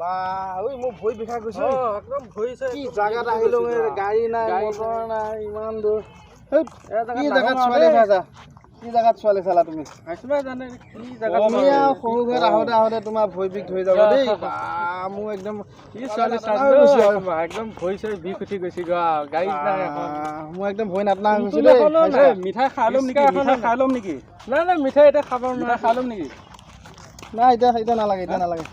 বা ওই মোৰ ভৰি বিষাই গৈছে একদম ভৰিছে কি জাগাত আহিলো গাড়ী নাই মটৰ নাই ইমান দূৰ কি জাগাত ছোৱালী খাইছা কি জাগাত ছোৱালী চালা তুমি জানে কি জাগাত তুমি আৰু সৰু ঘৰত আহোঁতে আহোঁতে তোমাৰ ভৰি বিষ ধৰি যাব দেই বা মোৰ একদম কি ছোৱালী একদম ভৰি চৰি বিষ উঠি গৈছে গাড়ী মোৰ একদম ভৰি নাটনা হৈ গৈছে দেই মিঠাই খাই ল'ম নেকি নাই নাই মিঠাই এতিয়া খাব মিঠাই খাই ল'ম নেকি নাই এতিয়া নালাগে এতিয়া নালাগে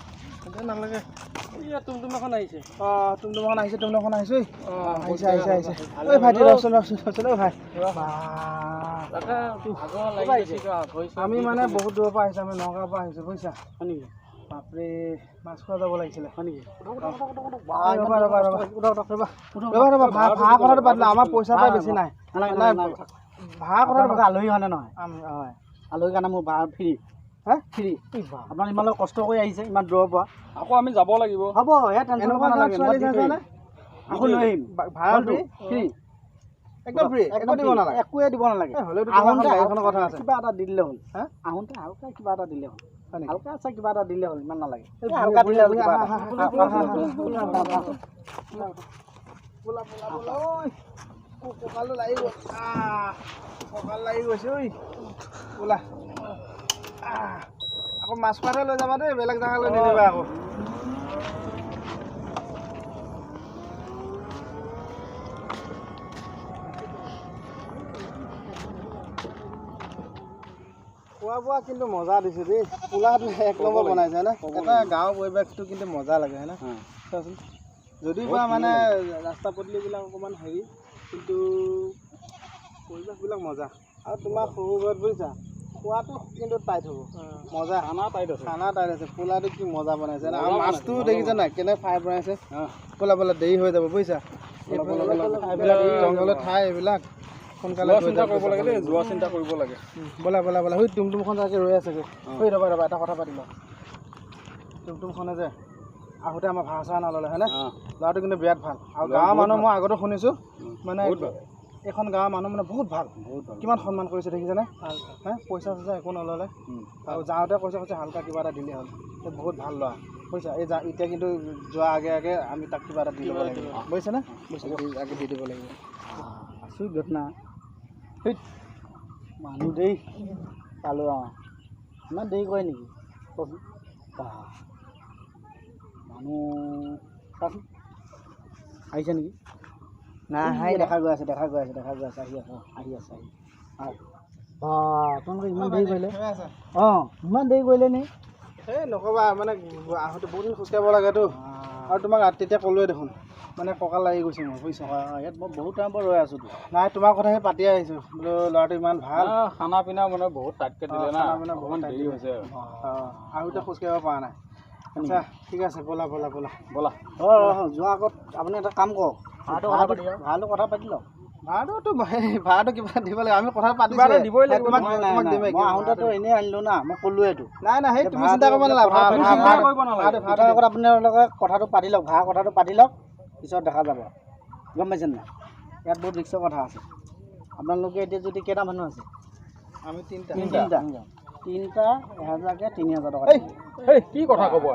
টুমটুম এখন আহিছে টুমটুমখন আহিছে আহিছে ঐ ভাইটি ৰচোন ঐ ভাই আমি মানে বহুত দূৰৰ পৰা আহিছোঁ আমি নগাঁৱৰ পৰা আহিছোঁ বুজিছা হয় নেকি বাপৰে মাছ খোৱা যাব লাগিছিলে হয় নেকি ৰ'বা ভাড়া কথাটো পাতিলোঁ আমাৰ পইচা পাই বেছি নাই ভাড়া কথাটো আলহী কাৰণে নহয় হয় আলহীৰ কাৰণে মোৰ ভাড়া ফ্ৰী ফ্ৰী আপোনাক ইমান কষ্ট কৰি আহিছে ইমান দূৰৰ পৰা আকৌ আমি যাব লাগিব হ'ব ইয়াত টেনশ্যন ল'ব নালাগে আকৌ লৈ আহিম ভাড়া ফ্ৰী একদম ফ্ৰী একোৱে দিব নালাগে আহোঁতে গাড়ীখনৰ কথা আছে কিবা এটা দি দিলে হ'ল আহোঁতে হালকা কিবা এটা দিলে হ'ল হালকা আছে কিবা এটা দিলে হ'ল ইমান নালাগে হালকা দিলে হ'ল কঁকালটো লাগি গ'ল কঁকাল লাগি গৈছে ঐ বোলা আকৌ মাছ খোৱাতে লৈ যাবা দেই বেলেগ জেগালৈ নিনিবা আকৌ খোৱা বোৱা কিন্তু মজা দিছে দেই পোলাটো এক নম্বৰ বনাইছে হয়নে এটা গাঁৱৰ পৰিৱেশটো কিন্তু মজা লাগে হয়নে চোৱাচোন যদিও বা মানে ৰাস্তা পদূলিবিলাক অকণমান হেৰি কিন্তু পৰিৱেশবিলাক মজা আৰু তোমাৰ সৰু ঘৰত বুজিছা খোৱাটো কিন্তু টাইট হ'ব মজা খানা টাইট আছে পোলাটো কি মজা বনাইছে আৰু মাছটো দেখিছা নাই কেনে ফ্ৰাই বনাইছে পোলা দেৰি হৈ যাব বুজিছা এইবিলাক জংঘলৰ ঠাই এইবিলাক সোনকালে চিন্তা কৰিব লাগে দেই যোৱা চিন্তা কৰিব লাগে ব'লা সেই টুমটুমখন যাকে ৰৈ আছে ৰ'বা এটা কথা পাতি লওঁ টুমটুমখনে যে আহোঁতে আমাৰ ভাড়া চাড়া নল'লে হয়নে ল'ৰাটো কিন্তু বিৰাট ভাল আৰু গাঁৱৰ মানুহ মই আগতে শুনিছোঁ মানে এইখন গাঁৱৰ মানুহ মানে বহুত ভাল কিমান সন্মান কৰিছে দেখিছেনে পইচা চইচা একো নল'লে আৰু যাওঁতে কৈছে হালকা কিবা এটা দিলেই হ'ল বহুত ভাল ল'ৰা বুজিছা এতিয়া কিন্তু যোৱা আগে আমি তাক কিবা এটা দি ল'ব লাগিব বুজিছেনে আগে দি দিব লাগিব আছোঁ ঘটনা মানুহ দেই পালোঁ ইমান দেৰি কৰে নেকি কচোন মানুহ চাচোন আহিছে নেকি নাই দেখা গৈ আছে আহি আছে আপোনালোকে ইমান দেৰি কৰিলে ইমান দেৰি কৰিলে নি এই নক'বা মানে আহোঁতে বহুত দিন খোজকাঢ়িব লাগেতো আৰু তোমাক তেতিয়া ক'লোৱে দেখোন মানে কঁকাল লাগি গৈছে মই বুজিছা ইয়াত মই বহুত টাইমৰ পৰা ৰৈ আছোঁতো নাই তোমাৰ কথাহে পাতি আহিছোঁ বোলো ল'ৰাটো ইমান ভাল খানা পিনা মানে বহুত টাইটকৈ দিলে না মানে বহুত দেৰি হৈছে আহোঁতে খোজকাঢ়িব পৰা নাই আচ্ছা ঠিক আছে ব'লা যোৱা আগত আপুনি এটা কাম কৰক ভাড়াটো কথা পাতি লওক ভাড়াটো কিবা দিব লাগে আমি কথা পাতিব দিবই লাগিব মই আহোঁতেতো এনেই আনিলোঁ না মই ক'লোৱেতো নাই সেই তুমি চিন্তা কৰিব নালাগে ভাড়াটোৰ আগত আপোনালোকে কথাটো পাতি লওক ভাড়া কথাটো পাতি লওক পিছত দেখা যাব গম পাইছে নাই ইয়াত বহুত ৰিক্সৰ কথা আছে আপোনালোকে এতিয়া যদি কেইটা মানুহ আছে আমি তিনিটা 1000কে 3000 টকা কি কথা ক'ব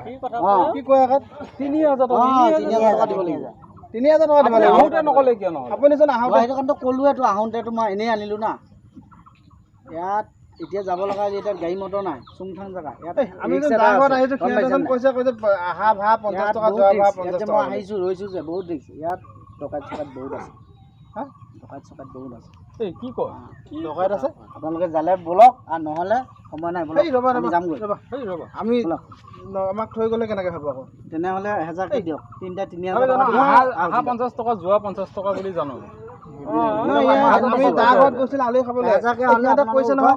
কি কয় আকৌ 3000 টকা দিব লাগিব 3000 টকা দিব লাগিব আহোঁতে নক'লে কিয় নহয় আপুনিচোন আহোঁতে সেইটো কাৰণেতো ক'লোৱেতো আহোঁতেতো মই এনেই আনিলোঁ না ইয়াত এতিয়া যাব লগা এতিয়া গাড়ী মটৰ নাই চুমথাং জেগা ইয়াত আমি কৈছে আহা ভাড়া 50 টকা যোৱা ভাড়া 50 টকা মই আহিছোঁ ৰৈছোঁ যে বহুত দেখিছোঁ ইয়াত ডকাইত চকাইত বহুত আছে ডকাইত চকাইত বহুত আছে কি কয় ডকাইত আছে আপোনালোকে জালে বলক আৰু নহ'লে সময় নাই বলক যামগৈ আমি আমাক থৈ গ'লে কেনেকৈ হ'ব আকৌ তেনেহ'লে 1000কে দিয়ক তিনিটা 3000 আহা 50 টকা যোৱা 50 টকা বুলি জানো আমি তাৰ ঘৰত গৈছিল আলহী খাবলৈ 1000কে কৈছে নহয়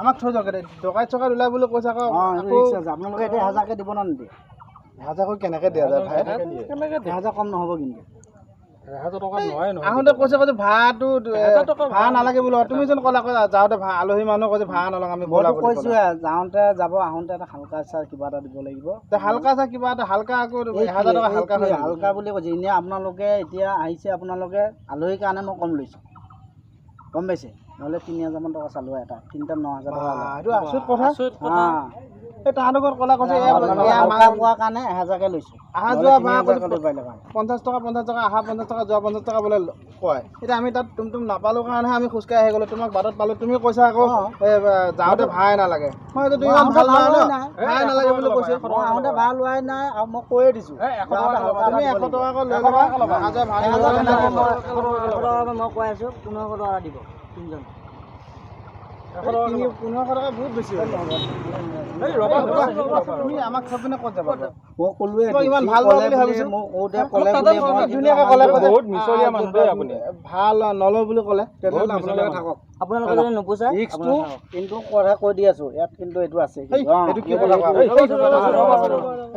আমাক থৈ যাওক ডকাইত চকাইত ওলাই বুলি কৈছে আকৌ আপোনালোকে এতিয়া 1000কে দিব না নিদিয়ে 1000 কেনেকৈ দিয়া যায় ভাই 1000 কম নহ'ব কিন্তু 1000 টকা নহয় আহোঁতে কৈছে ভাড়াটো ভাড়া নালাগে বোলো তুমি যেন ক'লা যাওঁতে আলহী মানুহ কৈছে ভাড়া নলওঁ আমি ব'লা কৈছোঁ যাওঁতে যাব আহোঁতে এটা হালকা চাহ কিবা এটা দিব লাগিব হালকা চাহ কিবা এটা হালকা আকৌ 1000 টকা হালকা বুলি কৈছে এনেই আপোনালোকে এতিয়া আহিছে আপোনালোকে আলহীৰ কাৰণে মই কম লৈছোঁ গম পাইছে নহ'লে 3000 টকা চালো এটা 3টাত 9000 টকা এইটো আচৰিত কথা এই তাহাঁতৰ ঘৰত ক'লা কৈছে পোৱাৰ কাৰণে 1000কে লৈছোঁ অহা যোৱা বা 50 টকা অহা 50 টকা যোৱা 50 টকা বোলে কয় এতিয়া আমি তাত তুম নাপালোঁ কাৰণেহে আমি খোজকাঢ়ি আহি গ'লোঁ তোমাক বাটত পালোঁ তুমি কৈছা আকৌ যাওঁতে ভাড়াই নালাগে মই তুমি ইমান ভাল ভাড়াই নালাগে বুলি কৈছে আহোঁতে ভাড়া লোৱাই নাই আৰু মই কৈয়ে দিছোঁ তুমি 100 টকাকৈ লৈ ল'বা অহা যোৱা ভাড়া মই কৈ আছোঁ 1500 টকা দিব 3জন 1500 টকা বহুত বেছি তুমি আমাক থৈ পিনে ক'ত যাবা মই ক'লোৱে ইমান ভাল লোৱা বুলি ভাবিছোঁ মোক কওঁতে ক'লে ধুনীয়াকৈ ক'লে বহুত মিছলীয়া মানুহ দেই আপুনি ভাল নলওঁ বুলি ক'লে তেনেহ'লে আপোনালোকে থাকক আপোনালোকে যদি নোপোচাই ৰিক্সটো কিন্তু কথা কৈ দি আছোঁ ইয়াত কিন্তু এইটো আছে এইটো কি কথা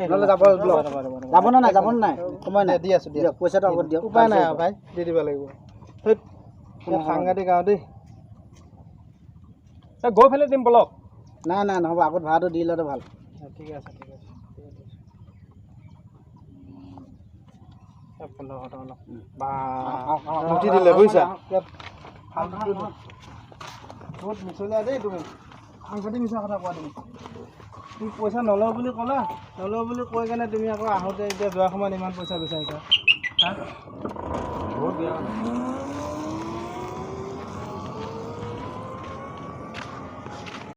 নহ'লে যাব নে নাই সময় নাই দি আছোঁ পইচাটো আগত দিয়ক উপায় নাই ভাই দি দিব লাগিব সাংঘাতিক আৰু দেই গৈ পেলাই দিম বলক নাই নহ'ব আগত ভাড়াটো দি ল'লে ভাল ঠিক আছে 1500 টকা বা মুঠি দিলে বুজিছা বহুত মিছলীয়া দেই তুমি সাংঘাতিক মিছা কথা কোৱা তুমি পইচা নলওঁ বুলি ক'লা নলওঁ বুলি কৈ কেনে তুমি আকৌ আহোঁতে এতিয়া যোৱা সময়ত ইমান পইচা বিচাৰিছা বহুত বেয়া